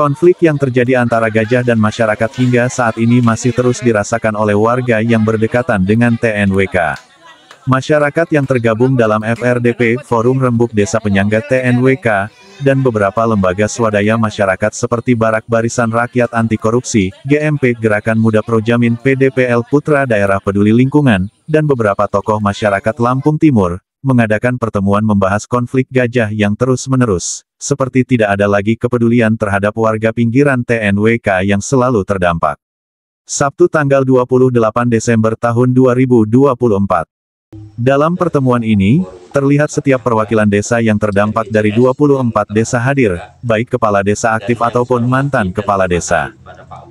Konflik yang terjadi antara gajah dan masyarakat hingga saat ini masih terus dirasakan oleh warga yang berdekatan dengan TNWK. Masyarakat yang tergabung dalam FRDP, Forum Rembuk Desa Penyangga TNWK, dan beberapa lembaga swadaya masyarakat seperti Barak Barisan Rakyat Anti Korupsi, GMP Gerakan Muda Projamin PDPL Putra Daerah Peduli Lingkungan, dan beberapa tokoh masyarakat Lampung Timur, mengadakan pertemuan membahas konflik gajah yang terus-menerus, seperti tidak ada lagi kepedulian terhadap warga pinggiran TNWK yang selalu terdampak. Sabtu tanggal 28 Desember tahun 2024. Dalam pertemuan ini, terlihat setiap perwakilan desa yang terdampak dari 24 desa hadir, baik kepala desa aktif ataupun mantan kepala desa.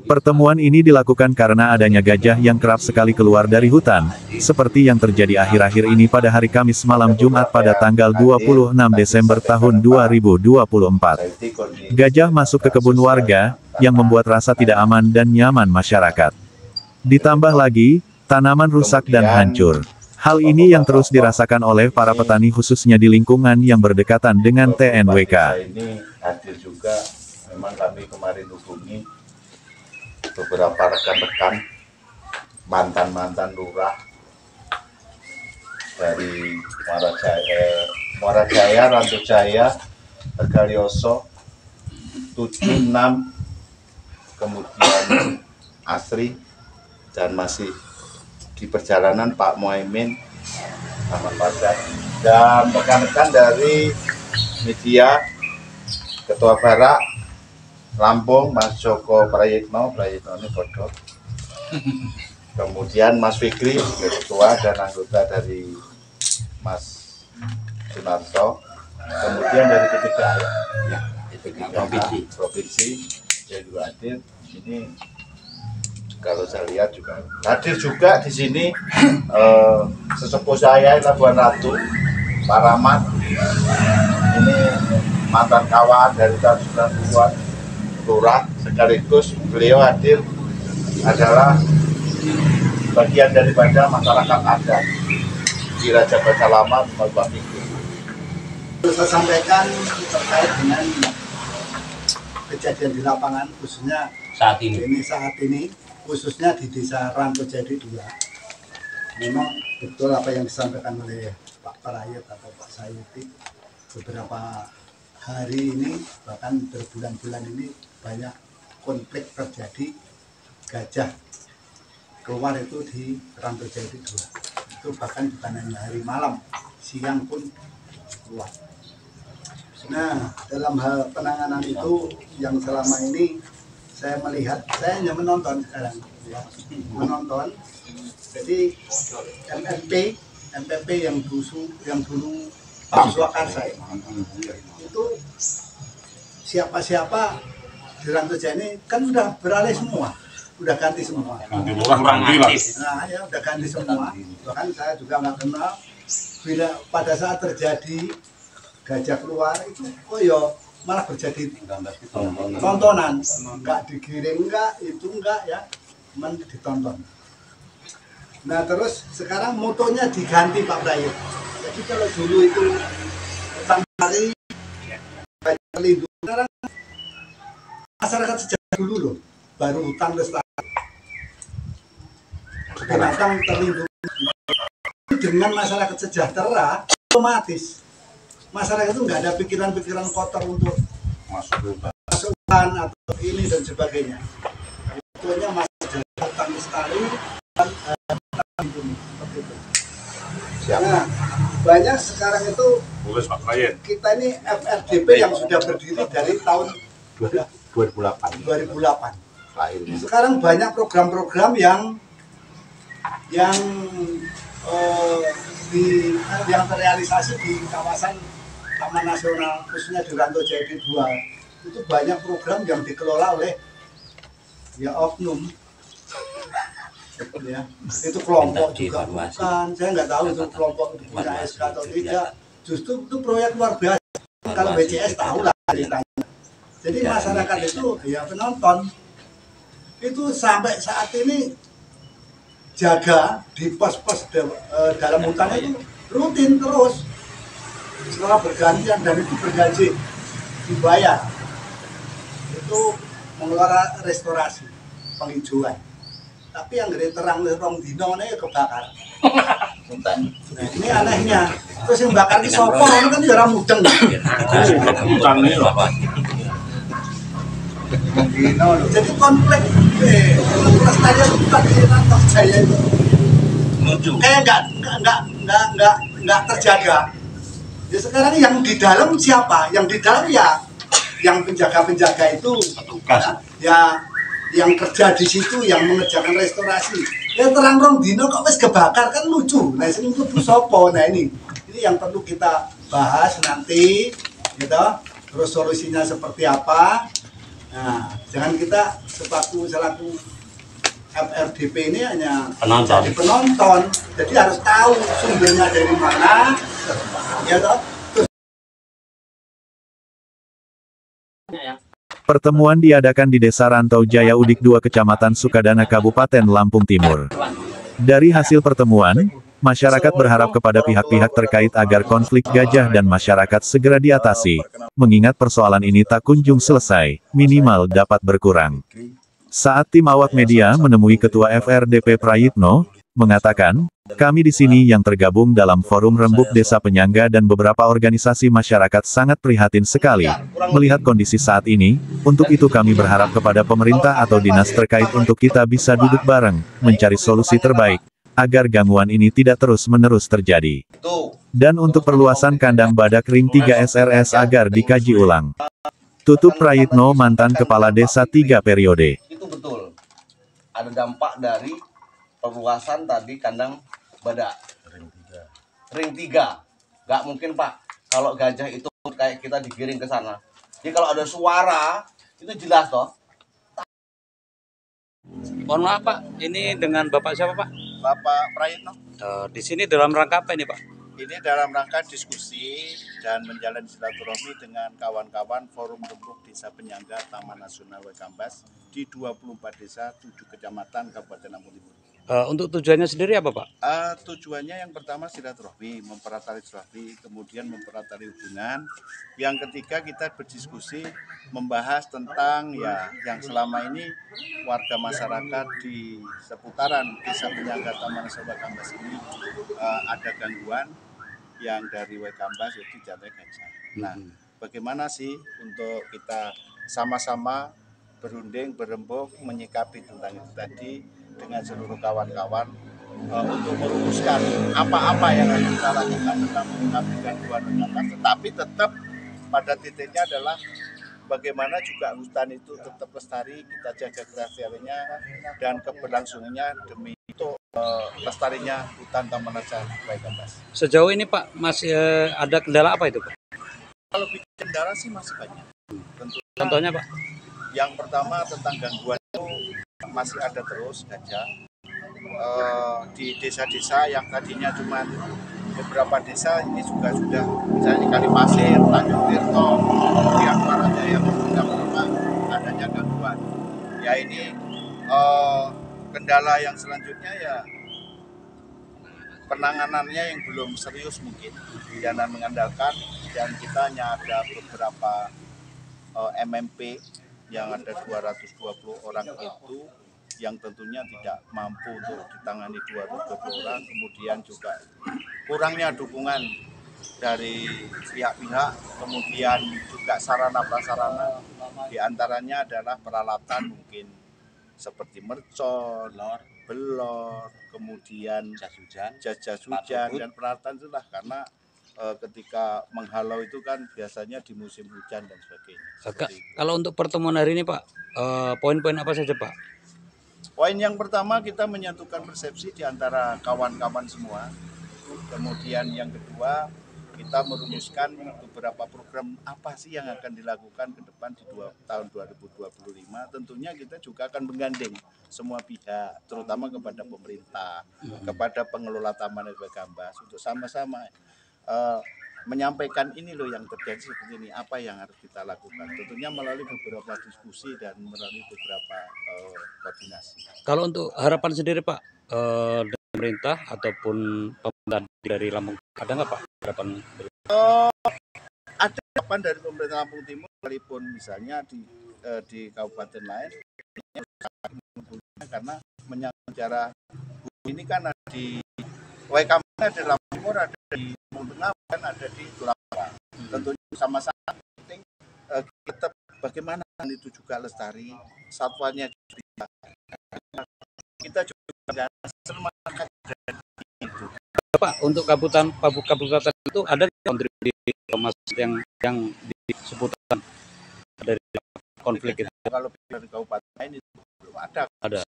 Pertemuan ini dilakukan karena adanya gajah yang kerap sekali keluar dari hutan, seperti yang terjadi akhir-akhir ini pada hari Kamis malam Jumat pada tanggal 26 Desember tahun 2024. Gajah masuk ke kebun warga, yang membuat rasa tidak aman dan nyaman masyarakat. Ditambah lagi, tanaman rusak dan hancur. Hal ini yang terus dirasakan oleh para petani khususnya di lingkungan yang berdekatan dengan TNWK. Ini hadir juga, memang kami kemarin hubungi beberapa rekan-rekan mantan lurah dari Muara Jaya, Ranto Jaya, Tegalioso, 76, kemudian Asri, dan masih di perjalanan Pak Muhaimin sama Padat, dan rekan-rekan dari media, Ketua Barak Lampung Mas Joko Prayitno ini bodoh, kemudian Mas Fikri Ketua dan anggota dari Mas Sunarto, kemudian dari P3 provinsi yang juga hadir. Ini kalau saya lihat juga hadir juga di sini sesepuh saya Labuan Ratu, Pak Rahmat. Ini mantan kawan dari tahun 90-an, lurah, sekaligus beliau hadir adalah bagian daripada masyarakat adat di Raja Baca Lama, Bapak Fikri. Saya sampaikan terkait dengan kejadian di lapangan, khususnya saat ini khususnya di Desa Ranto Jadi 2. Memang betul apa yang disampaikan oleh Pak Parayat atau Pak Sayuti, beberapa hari ini bahkan berbulan-bulan ini banyak konflik terjadi, gajah keluar itu di Ranto Jadi 2. Itu bahkan bukan hanya hari malam, siang pun keluar. Nah, dalam hal penanganan itu yang selama ini saya melihat, saya hanya menonton sekarang, ya. Menonton. Jadi MPP yang dulu Pak Swakarsa itu siapa-siapa di Ranto Jaya ini kan udah beralih semua, udah ganti semua. Nah, ya udah ganti semua. Bahkan saya juga nggak kenal. Bila pada saat terjadi gajah keluar itu, oh yo malah terjadi tontonan, nggak digiring, enggak ya, ditonton. Nah terus sekarang motonya diganti Pak Prayut. Jadi kalau dulu itu hari terlindung, sekarang masyarakat sejak dulu loh, baru hutan lestari, binatang terlindung. Dengan masyarakat sejahtera, otomatis masyarakat itu nggak ada pikiran-pikiran kotor untuk masukkan atau ini dan sebagainya. Pokoknya masih hutan lestari dan seperti itu. Nah, banyak sekarang itu kita ini FRDP yang sudah berdiri dari tahun 2008. Sekarang banyak program-program yang terrealisasi di kawasan Taman Nasional, khususnya di Ranto Jadi 2. Itu banyak program yang dikelola oleh ya oknum, ya itu kelompok juga bukan, saya nggak tahu itu kelompok itu punya SK atau tidak. Justru itu proyek luar biasa, kalau BCS tahu lah ceritanya. Jadi masyarakat itu ya penonton itu sampai saat ini jaga di pos-pos dalam hutan itu rutin terus setelah bergantian, dan itu bergaji, dibayar. Itu untuk mengelola restorasi penghijauan. Tapi yang gede terang rong dino ini kebakar. Nah, ini anehnya. Terus yang bakar di sopo ini kan juga mudeng. Jadi konflik pelestarian hutan di Rantau Jaya itu kayak nggak terjaga. Ya sekarang yang di dalam siapa? Yang di dalam ya yang penjaga-penjaga itu, ya yang kerja di situ, yang mengerjakan restorasi. Ya terang rong dino kok wis kebakar kan lucu. Nah ini itu sopo. Nah ini yang perlu kita bahas nanti, gitu. Terus solusinya seperti apa? Nah, jangan kita selaku FRDP ini hanya jadi penonton, jadi harus tahu sumbernya dari mana, ya toh. Pertemuan diadakan di Desa Rantau Jaya Udik 2 Kecamatan Sukadana Kabupaten Lampung Timur. Dari hasil pertemuan, masyarakat berharap kepada pihak-pihak terkait agar konflik gajah dan masyarakat segera diatasi, mengingat persoalan ini tak kunjung selesai, minimal dapat berkurang. Saat tim awak media menemui Ketua FRDP Prayitno, mengatakan, kami di sini yang tergabung dalam Forum Rembuk Desa Penyangga dan beberapa organisasi masyarakat sangat prihatin sekali melihat kondisi saat ini. Untuk itu kami berharap kepada pemerintah atau dinas terkait untuk kita bisa duduk bareng, mencari solusi terbaik, agar gangguan ini tidak terus-menerus terjadi. Dan untuk perluasan kandang badak Ring 3 SRS agar dikaji ulang. Tutup Prayitno, mantan Kepala Desa 3 periode. Itu betul. Ada dampak dari perluasan tadi kandang badak. Ring 3. Nggak mungkin Pak, kalau gajah itu kayak kita digiring ke sana. Jadi kalau ada suara, itu jelas toh. Mohon maaf Pak, ini dengan Bapak siapa Pak? Bapak Prayitno. Di sini dalam rangka apa ini Pak? Ini dalam rangka diskusi dan menjalin silaturahmi dengan kawan-kawan Forum Rembuk Desa Penyangga Taman Nasional Waikambas di 24 desa 7 kecamatan Kabupaten Lampung Timur. Untuk tujuannya sendiri apa Pak? Tujuannya yang pertama silaturahmi, mempererat tali silaturahmi, kemudian mempererat tali hubungan. Yang ketiga kita berdiskusi membahas tentang ya yang selama ini warga masyarakat di seputaran Desa Penyangga Taman Nasional Waikambas ini ada gangguan yang dari Waikambas yaitu jantai gajah. Nah, bagaimana sih untuk kita sama-sama berunding, berembuk, menyikapi tentang itu tadi dengan seluruh kawan-kawan untuk merumuskan apa-apa yang akan kita lakukan dalam menyikapi gangguan Waikambas, tetapi tetap pada titiknya adalah bagaimana juga hutan itu tetap lestari, kita jaga kelestariannya dan keberlangsungannya demi itu lestarinya hutan Taman Nasional Waikambas. Sejauh ini Pak, masih ada kendala apa itu Pak? Kalau bikin kendala sih masih banyak. Tentunya, contohnya Pak? Yang pertama tentang gangguan itu masih ada terus gajah di desa-desa yang tadinya cuma beberapa desa ini juga sudah misalnya Kalipasir, Tanjung Tirto, kemudian Barajaya sudah menerima adanya gangguan. Ya ini kendala yang selanjutnya ya penanganannya yang belum serius mungkin dan mengandalkan, dan kita hanya ada beberapa MMP yang ada 220 orang itu yang tentunya tidak mampu untuk ditangani 220 orang, kemudian juga kurangnya dukungan dari pihak-pihak, kemudian juga sarana-prasarana, diantaranya adalah peralatan mungkin seperti mercon, belor, kemudian jas hujan dan peralatan itulah, karena ketika menghalau itu kan biasanya di musim hujan dan sebagainya. Kalau untuk pertemuan hari ini Pak, poin-poin apa saja Pak? Poin yang pertama kita menyatukan persepsi di antara kawan-kawan semua. Kemudian yang kedua kita merumuskan beberapa program apa sih yang akan dilakukan ke depan di tahun 2025. Tentunya kita juga akan menggandeng semua pihak, terutama kepada pemerintah, kepada pengelola Taman Nasional Waikambas untuk sama-sama menyampaikan ini loh yang terjadi seperti ini, apa yang harus kita lakukan. Tentunya melalui beberapa diskusi dan melalui beberapa koordinasi. Kalau untuk harapan sendiri Pak, dari pemerintah ataupun pemerintah dari Lampung, ada nggak Pak harapan? Ada harapan dari pemerintah Lampung Timur, walaupun misalnya di di kabupaten lain karena menyangkut sejarah ini kan ada di WKM, ada di Lampung Timur, ada di Lampung Tengah, dan ada di Tulawara. Tentunya sama-sama penting kita bagaimana itu juga lestari, satwanya juga kita juga semangat dari itu. Pak, untuk kabupaten itu ada kontribusi yang di seputar dari konflik itu? Kalau dari kabupaten lain itu belum ada. Ada.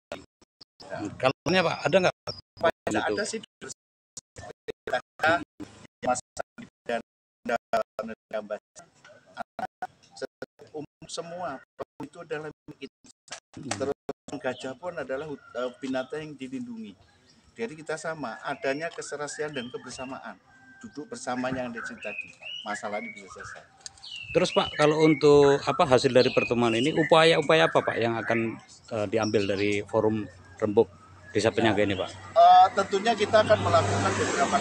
Kalau Pak, ada nggak? Ada sih masalah dan umum semua itu adalah kita. Terus gajah pun adalah binatang yang dilindungi. Jadi kita sama, adanya keserasian dan kebersamaan, duduk bersama yang tadi, masalah ini bisa selesai. Terus Pak, kalau untuk hasil dari pertemuan ini, upaya-upaya apa Pak yang akan diambil dari forum Rembuk Desa Penyangga ini Pak? Tentunya kita akan melakukan beberapa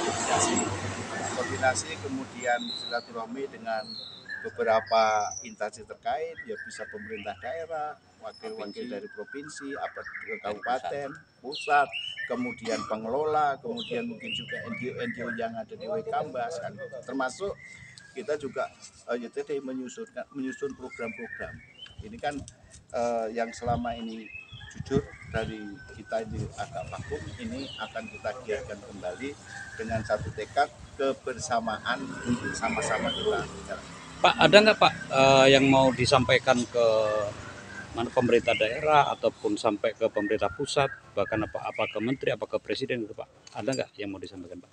koordinasi, kemudian silaturahmi dengan beberapa instansi terkait, ya bisa pemerintah daerah, wakil-wakil dari provinsi, kabupaten, pusat, kemudian pengelola, kemudian mungkin juga NGO-NGO yang ada di Wekambas, kan, termasuk kita juga menyusun program-program. Ini kan yang selama ini jujur dari kita ini agak vakum, ini akan kita giatkan kembali dengan satu tekad kebersamaan untuk sama-sama kita bicara. Pak, ada nggak Pak yang mau disampaikan ke pemerintah daerah ataupun sampai ke pemerintah pusat, bahkan apa ke menteri, apa ke presiden gitu Pak? Ada nggak yang mau disampaikan Pak?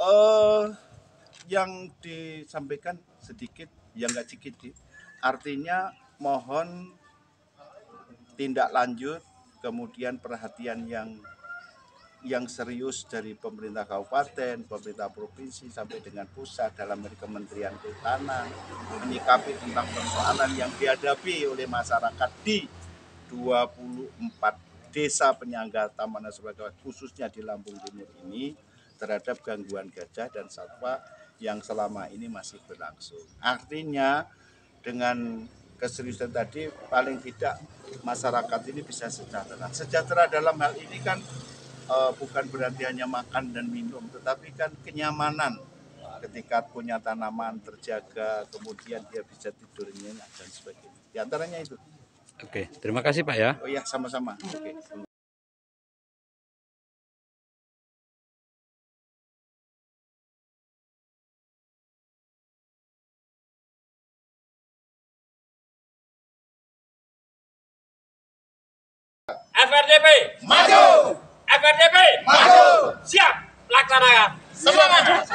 Yang disampaikan sedikit, yang nggak sedikit, artinya mohon tindak lanjut, kemudian perhatian yang serius dari pemerintah kabupaten, pemerintah provinsi sampai dengan pusat dalam Kementerian Kehutanan menyikapi tentang persoalan yang dihadapi oleh masyarakat di 24 desa penyangga Taman Nasional khususnya di Lampung Timur ini terhadap gangguan gajah dan satwa yang selama ini masih berlangsung. Artinya dengan keseriusan tadi paling tidak masyarakat ini bisa sejahtera. Sejahtera dalam hal ini kan bukan berarti hanya makan dan minum, tetapi kan kenyamanan ketika punya tanaman terjaga, kemudian dia bisa tidur nyenyak dan sebagainya. Di antaranya itu. Oke, terima kasih Pak ya. Oh iya, sama-sama. Oke. FRDP maju, FRDP maju, siap laksanakan, semangat.